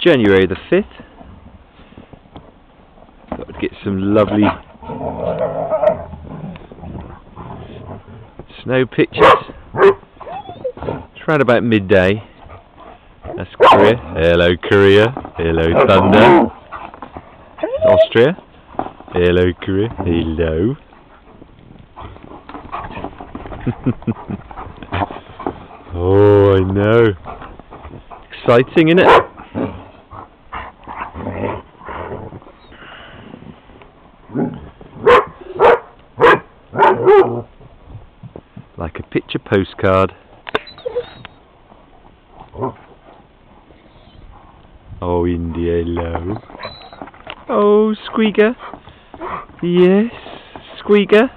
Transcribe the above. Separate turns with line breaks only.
January the 5th. Thought I'd get some lovely snow pictures. It's round about midday. That's Korea. Hello Korea. Hello Thunder. Austria. Hello Korea. Hello. Oh, I know. Exciting, isn't it? Like a picture postcard. Oh, India, hello. Oh, Squeaker. Yes, Squeaker.